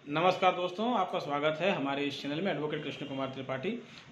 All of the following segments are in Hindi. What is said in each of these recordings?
नमस्कार दोस्तों, आपका स्वागत है हमारे इस चैनल में एडवोकेट कृष्ण कुमार त्रिपाठी।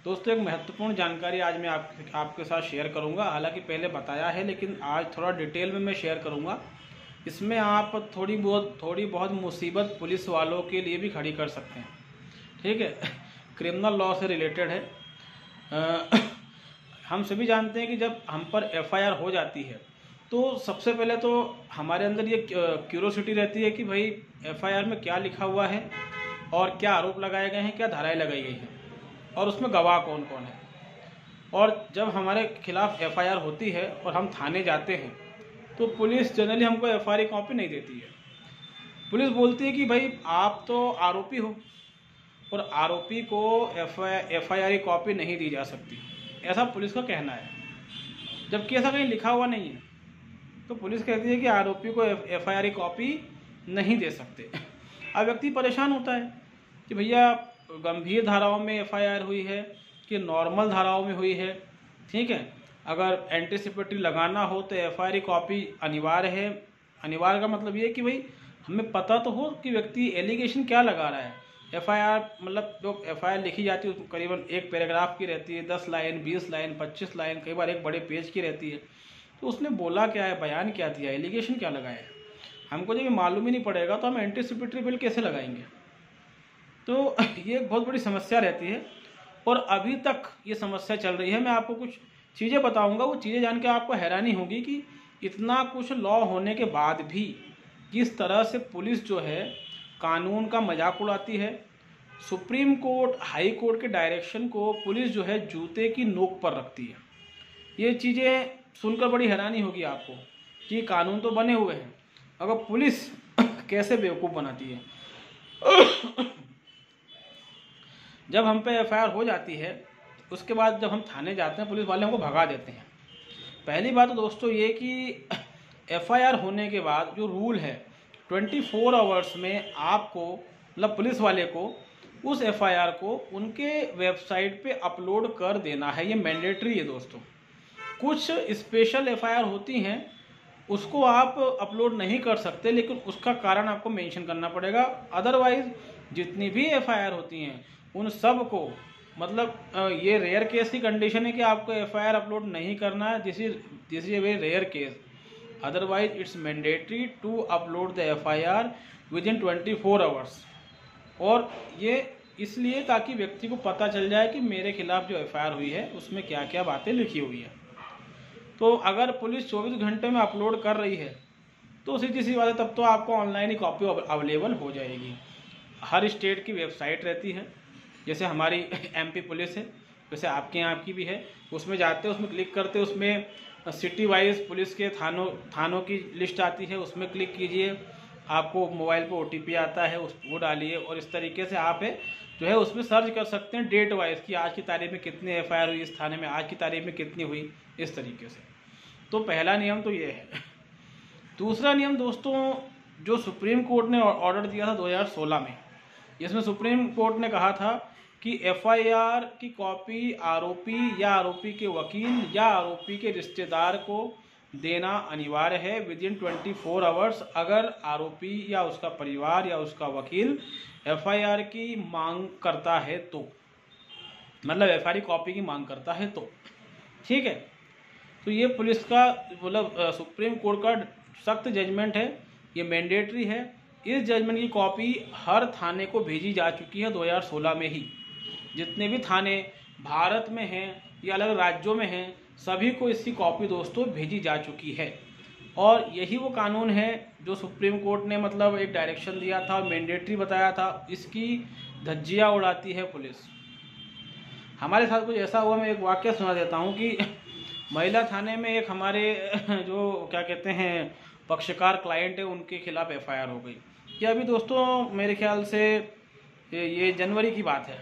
दोस्तों, एक महत्वपूर्ण जानकारी आज मैं आपके साथ शेयर करूंगा। हालांकि पहले बताया है, लेकिन आज थोड़ा डिटेल में मैं शेयर करूंगा। इसमें आप थोड़ी बहुत मुसीबत पुलिस वालों के लिए भी खड़ी कर सकते हैं। ठीक है, क्रिमिनल लॉ से रिलेटेड है। हम सभी जानते हैं कि जब हम पर एफआईआर हो जाती है तो सबसे पहले तो हमारे अंदर ये क्यूरोसिटी रहती है कि भाई एफआईआर में क्या लिखा हुआ है और क्या आरोप लगाए गए हैं, क्या धाराएं लगाई गई हैं और उसमें गवाह कौन कौन है। और जब हमारे खिलाफ एफआईआर होती है और हम थाने जाते हैं तो पुलिस जनरली हमको एफआईआर की कॉपी नहीं देती है। पुलिस बोलती है कि भाई आप तो आरोपी हो और आरोपी को एफआईआर की कॉपी नहीं दी जा सकती, ऐसा पुलिस का कहना है। जबकि ऐसा कहीं लिखा हुआ नहीं है। तो पुलिस कहती है कि आरोपी को एफआईआर की कॉपी नहीं दे सकते। अब व्यक्ति परेशान होता है कि भैया गंभीर धाराओं में एफआईआर हुई है कि नॉर्मल धाराओं में हुई है। ठीक है, अगर एंटीसिपेटरी लगाना हो तो एफआईआर की कॉपी अनिवार्य है। अनिवार्य का मतलब ये है कि भाई हमें पता तो हो कि व्यक्ति एलिगेशन क्या लगा रहा है। एफआईआर मतलब जो एफआईआर लिखी जाती है उसमें करीबन एक पैराग्राफ की रहती है, 10 लाइन, 20 लाइन, 25 लाइन, कई बार एक बड़े पेज की रहती है। तो उसने बोला क्या है, बयान क्या दिया, एलिगेशन क्या लगाया है, हमको जब ये मालूम ही नहीं पड़ेगा तो हम एंटीसिपेटरी बिल कैसे लगाएंगे। तो ये एक बहुत बड़ी समस्या रहती है और अभी तक ये समस्या चल रही है। मैं आपको कुछ चीज़ें बताऊंगा, वो चीज़ें जान के आपको हैरानी होगी कि इतना कुछ लॉ होने के बाद भी किस तरह से पुलिस जो है कानून का मजाक उड़ाती है। सुप्रीम कोर्ट, हाई कोर्ट के डायरेक्शन को पुलिस जो है जूते की नोक पर रखती है। ये चीज़ें सुनकर बड़ी हैरानी होगी आपको कि कानून तो बने हुए हैं, अगर पुलिस कैसे बेवकूफ़ बनाती है। जब हम पे एफआईआर हो जाती है उसके बाद जब हम थाने जाते हैं पुलिस वाले हमको भगा देते हैं। पहली बात तो दोस्तों ये कि एफआईआर होने के बाद जो रूल है 24 आवर्स में आपको मतलब पुलिस वाले को उस एफआईआर को उनके वेबसाइट पे अपलोड कर देना है। ये मैंडेटरी है दोस्तों। कुछ स्पेशल एफआईआर होती हैं उसको आप अपलोड नहीं कर सकते, लेकिन उसका कारण आपको मेंशन करना पड़ेगा। अदरवाइज जितनी भी एफआईआर होती हैं उन सब को मतलब ये रेयर केस की कंडीशन है कि आपको एफआईआर अपलोड नहीं करना है। This is a very rare case. Otherwise it's mandatory to upload the FIR within 24 hours. और ये इसलिए ताकि व्यक्ति को पता चल जाए कि मेरे खिलाफ जो एफआईआर हुई है उसमें क्या क्या बातें लिखी हुई है। तो अगर पुलिस 24 घंटे में अपलोड कर रही है तो सीधी सी बात है, तब तो आपको ऑनलाइन ही कॉपी अवेलेबल हो जाएगी। हर स्टेट की वेबसाइट रहती है, जैसे हमारी एमपी पुलिस है वैसे आपके यहाँ आपकी भी है। उसमें जाते हैं, उसमें क्लिक करते हैं, उसमें सिटी वाइज पुलिस के थानों की लिस्ट आती है, उसमें क्लिक कीजिए, आपको मोबाइल पे ओटीपी आता है, वो डालिए और इस तरीके से आप जो है उसमें सर्च कर सकते हैं डेट वाइज कि आज की तारीख में कितनी एफआईआर हुई इस थाने में, आज की तारीख में कितनी हुई, इस तरीके से। तो पहला नियम तो ये है। दूसरा नियम दोस्तों, जो सुप्रीम कोर्ट ने ऑर्डर दिया था 2016 में, जिसमें सुप्रीम कोर्ट ने कहा था कि एफआईआर की कॉपी आरोपी या आरोपी के वकील या आरोपी के रिश्तेदार को देना अनिवार्य है विद इन 24 आवर्स, अगर आरोपी या उसका परिवार या उसका वकील एफआईआर की मांग करता है तो, मतलब एफआईआर कॉपी की मांग करता है तो। ठीक है, तो ये पुलिस का मतलब सुप्रीम कोर्ट का सख्त जजमेंट है, ये मैंडेटरी है। इस जजमेंट की कॉपी हर थाने को भेजी जा चुकी है 2016 में ही। जितने भी थाने भारत में हैं या अलग राज्यों में हैं सभी को इसकी कॉपी दोस्तों भेजी जा चुकी है। और यही वो कानून है जो सुप्रीम कोर्ट ने मतलब एक डायरेक्शन दिया था, मैंडेटरी बताया था, इसकी धज्जियाँ उड़ाती है पुलिस। हमारे साथ कुछ ऐसा हुआ, मैं एक वाकया सुना देता हूँ कि महिला थाने में एक हमारे जो क्या कहते हैं पक्षकार क्लाइंट है उनके खिलाफ एफआईआर हो गई। ये अभी दोस्तों मेरे ख्याल से ये जनवरी की बात है,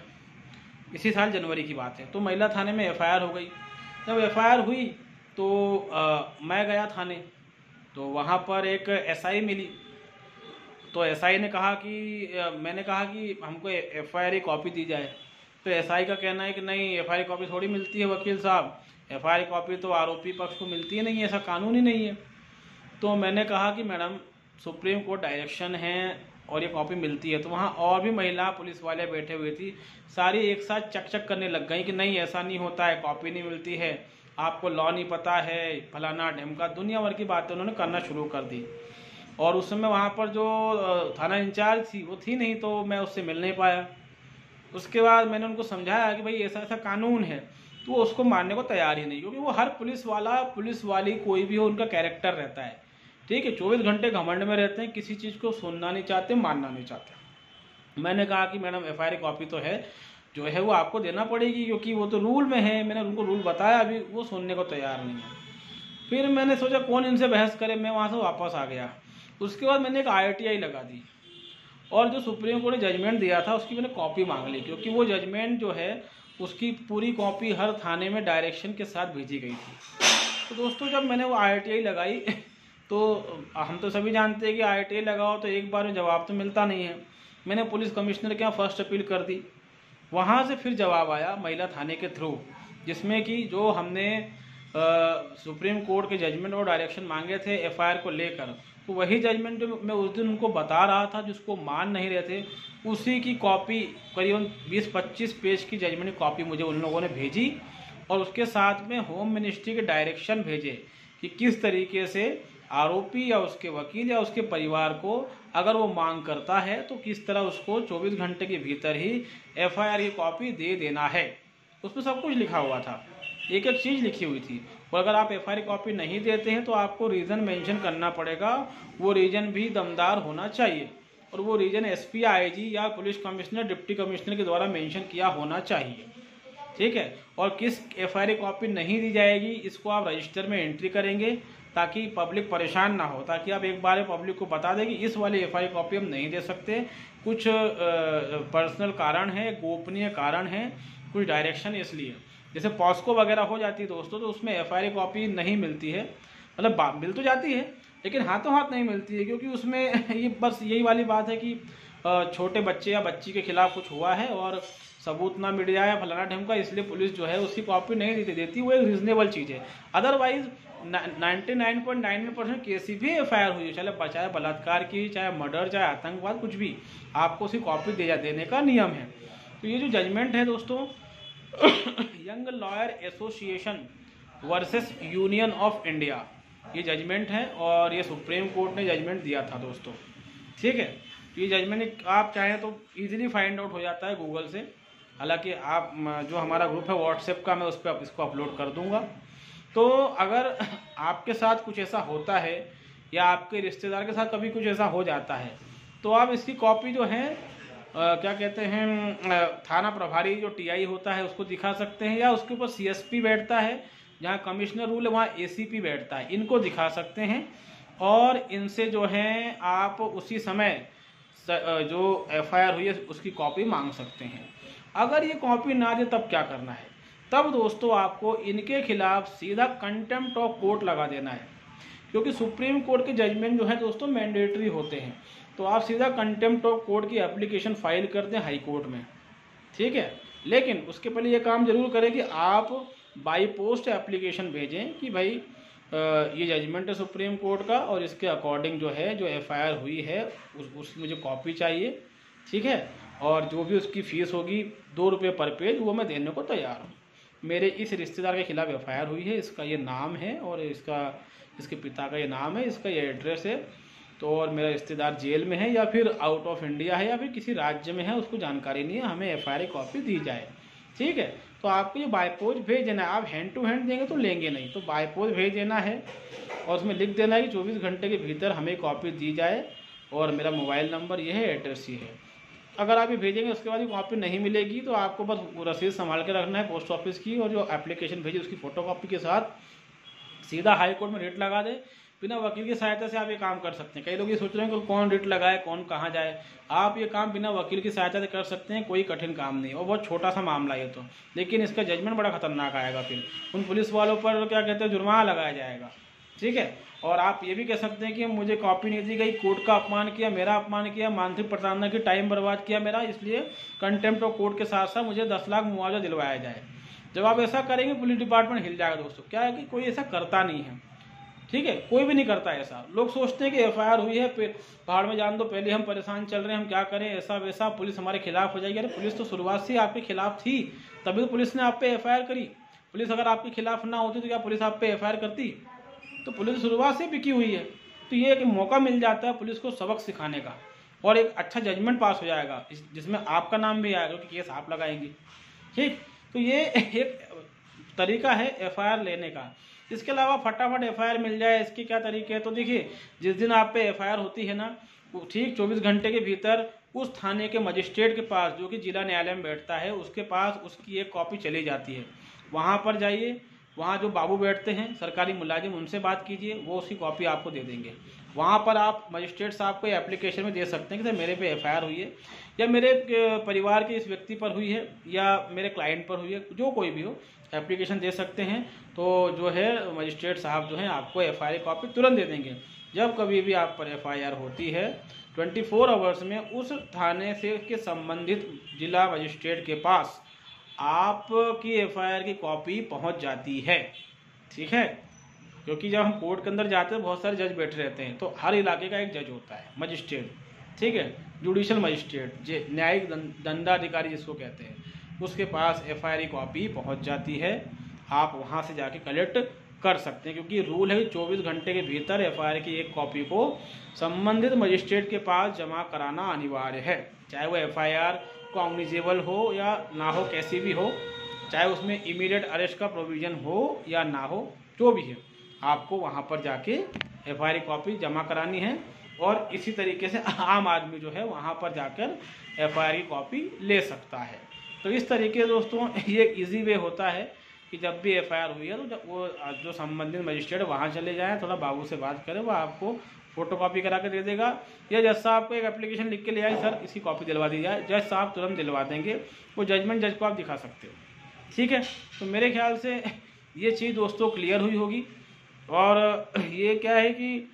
इसी साल जनवरी की बात है। तो महिला थाने में एफआईआर हो गई। जब एफआईआर हुई तो मैं गया थाने, तो वहाँ पर एक एसआई मिली। तो एसआई ने कहा कि मैंने कहा कि हमको एफआईआर की कॉपी दी जाए। तो एसआई का कहना है कि नहीं, एफआईआर की कॉपी थोड़ी मिलती है वकील साहब, एफआईआर की कॉपी तो आरोपी पक्ष को मिलती ही नहीं है, ऐसा कानून ही नहीं है। तो मैंने कहा कि मैडम सुप्रीम कोर्ट डायरेक्शन है और ये कॉपी मिलती है, तो वहाँ और भी महिला पुलिस वाले बैठे हुए थी, सारी एक साथ चक करने लग गई कि नहीं ऐसा नहीं होता है, कॉपी नहीं मिलती है, आपको लॉ नहीं पता है, फलाना ढिमका, दुनिया भर की बातें उन्होंने करना शुरू कर दी। और उस समय वहाँ पर जो थाना इंचार्ज थी वो थी नहीं, तो मैं उससे मिल नहीं पाया। उसके बाद मैंने उनको समझाया कि भाई ऐसा ऐसा कानून है, तो वो उसको मानने को तैयार ही नहीं, क्योंकि वो हर पुलिस वाला पुलिस वाली कोई भी हो, उनका कैरेक्टर रहता है, ठीक है, 24 घंटे घमंड में रहते हैं, किसी चीज़ को सुनना नहीं चाहते, मानना नहीं चाहते। मैंने कहा कि मैडम FIR कॉपी तो है, जो है वो आपको देना पड़ेगी, क्योंकि वो तो रूल में है। मैंने उनको रूल बताया, अभी वो सुनने को तैयार नहीं है। फिर मैंने सोचा कौन इनसे बहस करे, मैं वहाँ से वापस आ गया। उसके बाद मैंने एक IRTI लगा दी, और जो सुप्रीम कोर्ट ने जजमेंट दिया था उसकी मैंने कॉपी मांग ली, क्योंकि वो जजमेंट जो है उसकी पूरी कॉपी हर थाने में डायरेक्शन के साथ भेजी गई थी। तो दोस्तों जब मैंने वो IRTI लगाई तो हम तो सभी जानते हैं कि IRTI लगाओ तो एक बार में जवाब तो मिलता नहीं है। मैंने पुलिस कमिश्नर के यहाँ फर्स्ट अपील कर दी, वहाँ से फिर जवाब आया महिला थाने के थ्रू, जिसमें कि जो हमने सुप्रीम कोर्ट के जजमेंट और डायरेक्शन मांगे थे FIR को लेकर, तो वही जजमेंट जो मैं उस दिन उनको बता रहा था, जिसको मान नहीं रहे थे, उसी की कॉपी करीबन 20-25 पेज की जजमेंट की कॉपी मुझे उन लोगों ने भेजी, और उसके साथ में होम मिनिस्ट्री के डायरेक्शन भेजे कि किस तरीके से आरोपी या उसके वकील या उसके परिवार को अगर वो मांग करता है तो किस तरह उसको 24 घंटे के भीतर ही FIR की कॉपी दे देना है। उसमें सब कुछ लिखा हुआ था, एक एक चीज़ लिखी हुई थी। और अगर आप FIR कॉपी नहीं देते हैं तो आपको रीज़न मेंशन करना पड़ेगा, वो रीज़न भी दमदार होना चाहिए, और वो रीज़न SP, IG या पुलिस कमिश्नर, डिप्टी कमिश्नर के द्वारा मेंशन किया होना चाहिए, ठीक है। और किस FIR कॉपी नहीं दी जाएगी इसको आप रजिस्टर में एंट्री करेंगे, ताकि पब्लिक परेशान ना हो, ताकि आप एक बार पब्लिक को बता दें कि इस वाली FIR कॉपी हम नहीं दे सकते, कुछ पर्सनल कारण है, गोपनीय कारण है, कुछ डायरेक्शन, इसलिए। जैसे पॉस्को वगैरह हो जाती है दोस्तों, तो उसमें FIR कॉपी नहीं मिलती है, मतलब मिल तो जाती है लेकिन हाथों हाथ नहीं मिलती है, क्योंकि उसमें ये बस यही वाली बात है कि छोटे बच्चे या बच्ची के खिलाफ कुछ हुआ है और सबूत ना मिल जाए फलाना ढंग का, इसलिए पुलिस जो है उसकी कॉपी नहीं देती। वो एक रीजनेबल चीज़ है। अदरवाइज 99.99% केस भी FIR हुई, चाहे बलात्कार की, चाहे मर्डर, चाहे आतंकवाद, कुछ भी, आपको उसकी कॉपी देने का नियम है। तो ये जो जजमेंट है दोस्तों young lawyer association versus union of India, ये जजमेंट है, और ये सुप्रीम कोर्ट ने जजमेंट दिया था दोस्तों, ठीक है। ये जजमेंट आप चाहें तो इजीली फाइंड आउट हो जाता है गूगल से, हालांकि आप जो हमारा ग्रुप है व्हाट्सएप का, मैं उस पर इसको अपलोड कर दूंगा। तो अगर आपके साथ कुछ ऐसा होता है या आपके रिश्तेदार के साथ कभी कुछ ऐसा हो जाता है, तो आप इसकी कॉपी जो है क्या कहते हैं, थाना प्रभारी जो TI होता है उसको दिखा सकते हैं, या उसके ऊपर CSP बैठता है, जहाँ कमिश्नर रूल है वहाँ ACP बैठता है, इनको दिखा सकते हैं, और इनसे जो है आप उसी समय जो FIR हुई है उसकी कॉपी मांग सकते हैं। अगर ये कॉपी ना दे तब क्या करना है, तब दोस्तों आपको इनके खिलाफ सीधा कंटेम्प्ट ऑफ कोर्ट लगा देना है, क्योंकि सुप्रीम कोर्ट के जजमेंट जो है दोस्तों मैंडेटरी होते हैं। तो आप सीधा कंटेम्प्ट ऑफ कोर्ट की एप्लीकेशन फाइल कर दें हाई कोर्ट में, ठीक है। लेकिन उसके पहले ये काम जरूर करें कि आप बाई पोस्ट एप्लीकेशन भेजें कि भाई ये जजमेंट है सुप्रीम कोर्ट का, और इसके अकॉर्डिंग जो है जो FIR हुई है उसकी मुझे कॉपी चाहिए, ठीक है, और जो भी उसकी फ़ीस होगी 2 रुपये पर पेज, वो मैं देने को तैयार हूँ। मेरे इस रिश्तेदार के खिलाफ FIR हुई है, इसका ये नाम है, और इसके पिता का ये नाम है, इसका ये एड्रेस है, तो और मेरा रिश्तेदार जेल में है या फिर आउट ऑफ इंडिया है या फिर किसी राज्य में है, उसको जानकारी नहीं है, हमें FIR कॉपी दी जाए, ठीक है। तो आपको ये बाय पोस्ट भेज देना है, आप हैंड टू हैंड देंगे तो लेंगे नहीं, तो बाय पोस्ट भेज देना है, और उसमें लिख देना है कि 24 घंटे के भीतर हमें कॉपी दी जाए, और मेरा मोबाइल नंबर ये है, एड्रेस ये है। अगर आप ये भेजेंगे उसके बाद भी कॉपी नहीं मिलेगी, तो आपको बस रसीद संभाल के रखना है पोस्ट ऑफिस की, और जो एप्लीकेशन भेजी उसकी फ़ोटोकॉपी के साथ सीधा हाई कोर्ट में रिट लगा दे। बिना वकील की सहायता से आप ये काम कर सकते हैं। कई लोग ये सोच रहे हैं कि कौन रिट लगाए, कौन कहाँ जाए, आप ये काम बिना वकील की सहायता से कर सकते हैं, कोई कठिन काम नहीं, और बहुत छोटा सा मामला है तो, लेकिन इसका जजमेंट बड़ा खतरनाक आएगा, फिर उन पुलिस वालों पर क्या कहते हैं जुर्माना लगाया जाएगा, ठीक है। और आप ये भी कह सकते हैं कि मुझे कॉपी नहीं दी गई, कोर्ट का अपमान किया, मेरा अपमान किया, मानसिक प्रताड़ना की, टाइम बर्बाद किया मेरा, इसलिए कंटेम्प्ट ऑफ कोर्ट के साथ साथ मुझे 10 लाख मुआवजा दिलवाया जाए। जब आप ऐसा करेंगे पुलिस डिपार्टमेंट हिल जाएगा दोस्तों। क्या है कि कोई ऐसा करता नहीं है, ठीक है, कोई भी नहीं करता ऐसा। लोग सोचते हैं कि एफआईआर हुई है, पहाड़ में जान दो, पहले हम परेशान चल रहे हैं, हम क्या करें, ऐसा वैसा, पुलिस हमारे खिलाफ हो जाएगी। अरे पुलिस तो शुरुआत से आपके खिलाफ थी, तभी तो पुलिस ने आप पे एफआईआर करी। पुलिस अगर आपके खिलाफ ना होती तो क्या पुलिस आप पे एफआईआर करती? तो पुलिस शुरुआत से बिकी हुई है। तो ये एक मौका मिल जाता है पुलिस को सबक सिखाने का, और एक अच्छा जजमेंट पास हो जाएगा जिसमें आपका नाम भी आएगा क्योंकि केस आप लगाएंगे। ठीक, तो ये एक तरीका है एफआईआर लेने का। इसके अलावा फटाफट एफआईआर मिल जाए, इसके क्या तरीके हैं? तो देखिए, जिस दिन आप पे एफआईआर होती है ना, ठीक 24 घंटे के भीतर उस थाने के मजिस्ट्रेट के पास, जो कि जिला न्यायालय में बैठता है, उसके पास उसकी एक कॉपी चली जाती है। वहाँ पर जाइए, वहाँ जो बाबू बैठते हैं सरकारी मुलाजिम, उनसे बात कीजिए, वो उसकी कॉपी आपको दे देंगे। वहाँ पर आप मजिस्ट्रेट साहब को एप्लीकेशन में दे सकते हैं कि सर मेरे पे एफआईआर हुई है, या मेरे परिवार के इस व्यक्ति पर हुई है, या मेरे क्लाइंट पर हुई है, जो कोई भी हो, एप्लीकेशन दे सकते हैं। तो जो है मजिस्ट्रेट साहब जो हैं आपको एफआईआर कॉपी तुरंत दे देंगे। जब कभी भी आप पर एफआईआर होती है 24 आवर्स में उस थाने से के संबंधित जिला मजिस्ट्रेट के पास आपकी एफआईआर की कॉपी पहुंच जाती है। ठीक है, क्योंकि जब हम कोर्ट के अंदर जाते हैं बहुत सारे जज बैठे रहते हैं, तो हर इलाके का एक जज होता है, मजिस्ट्रेट, ठीक है, जुडिशल मजिस्ट्रेट, न्यायिक दंडाधिकारी जिसको कहते हैं, उसके पास एफआईआर की कॉपी पहुंच जाती है। आप वहां से जाके कलेक्ट कर सकते हैं, क्योंकि रूल है 24 घंटे के भीतर एफआईआर की एक कॉपी को संबंधित मजिस्ट्रेट के पास जमा कराना अनिवार्य है। चाहे वो एफआईआर कॉग्निजेबल हो या ना हो, कैसी भी हो, चाहे उसमें इमीडिएट अरेस्ट का प्रोविजन हो या ना हो, जो भी है, आपको वहां पर जाके एफआईआर कॉपी जमा करानी है। और इसी तरीके से आम आदमी जो है वहां पर जाकर एफआईआर की कॉपी ले सकता है। तो इस तरीके से दोस्तों ये इजी वे होता है कि जब भी एफआईआर हुई है तो जब वो जो संबंधित मजिस्ट्रेट वहाँ चले जाएं, थोड़ा बाबू से बात करें, वो आपको फोटोकॉपी करा के दे देगा, या जज साहब को एक एप्लीकेशन लिख के ले आए, सर इसकी कॉपी दिलवा दी जाए, जज साहब तुरंत दिलवा देंगे। वो जजमेंट जज को आप दिखा सकते हो। ठीक है, तो मेरे ख्याल से ये चीज़ दोस्तों क्लियर हुई होगी। और ये क्या है कि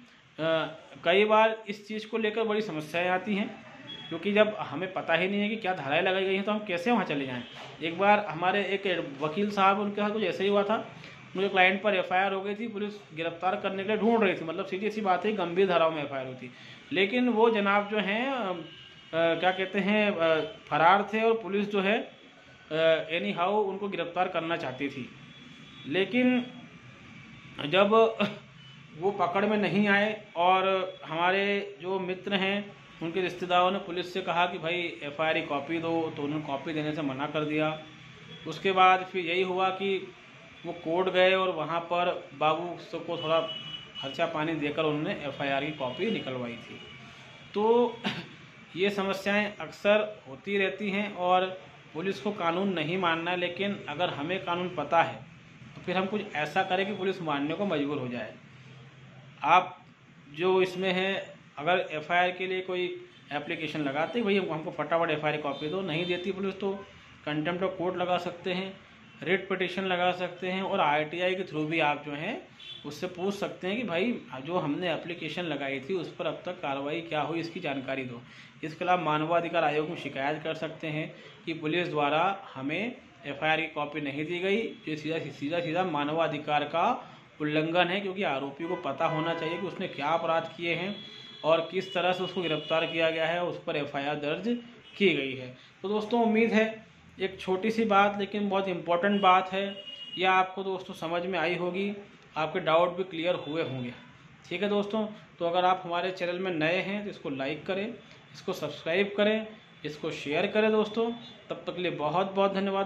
कई बार इस चीज़ को लेकर बड़ी समस्याएं आती हैं, क्योंकि जब हमें पता ही नहीं है कि क्या धाराएं लगाई गई हैं तो हम कैसे वहाँ चले जाएं। एक बार हमारे एक वकील साहब, उनके साथ कुछ ऐसे ही हुआ था, उनके क्लाइंट पर एफआईआर हो गई थी, पुलिस गिरफ्तार करने के लिए ढूंढ रही थी, मतलब सीधी सी बात है, गंभीर धाराओं में एफआईआर हुई थी, लेकिन वो जनाब जो हैं क्या कहते हैं, फरार थे, और पुलिस जो है एनी हाउ उनको गिरफ्तार करना चाहती थी। लेकिन जब वो पकड़ में नहीं आए और हमारे जो मित्र हैं उनके रिश्तेदारों ने पुलिस से कहा कि भाई एफआईआर की कॉपी दो, तो उन्होंने कॉपी देने से मना कर दिया। उसके बाद फिर यही हुआ कि वो कोर्ट गए और वहाँ पर बाबू को थोड़ा खर्चा पानी देकर उन्होंने एफआईआर की कॉपी निकलवाई थी। तो ये समस्याएं अक्सर होती रहती हैं, और पुलिस को कानून नहीं मानना है, लेकिन अगर हमें कानून पता है तो फिर हम कुछ ऐसा करें कि पुलिस मानने को मजबूर हो जाए। आप जो इसमें है, अगर एफआईआर के लिए कोई एप्लीकेशन लगाते भाई हमको फटाफट एफआईआर कॉपी दो, नहीं देती पुलिस, तो कंटेम्प्ट ऑफ कोर्ट लगा सकते हैं, रिट पिटीशन लगा सकते हैं, और आरटीआई के थ्रू भी आप जो हैं उससे पूछ सकते हैं कि भाई जो हमने एप्लीकेशन लगाई थी उस पर अब तक कार्रवाई क्या हुई, इसकी जानकारी दो। इसके अलावा मानवाधिकार आयोग में शिकायत कर सकते हैं कि पुलिस द्वारा हमें एफआईआर की कॉपी नहीं दी गई, जो सीधा मानवाधिकार का उल्लंघन है, क्योंकि आरोपी को पता होना चाहिए कि उसने क्या अपराध किए हैं और किस तरह से उसको गिरफ्तार किया गया है, उस पर एफआईआर दर्ज की गई है। तो दोस्तों उम्मीद है एक छोटी सी बात लेकिन बहुत इम्पोर्टेंट बात है, यह आपको दोस्तों समझ में आई होगी, आपके डाउट भी क्लियर हुए होंगे। ठीक है दोस्तों, तो अगर आप हमारे चैनल में नए हैं तो इसको लाइक करें, इसको सब्सक्राइब करें, इसको शेयर करें दोस्तों। तब तक के लिए बहुत बहुत धन्यवाद।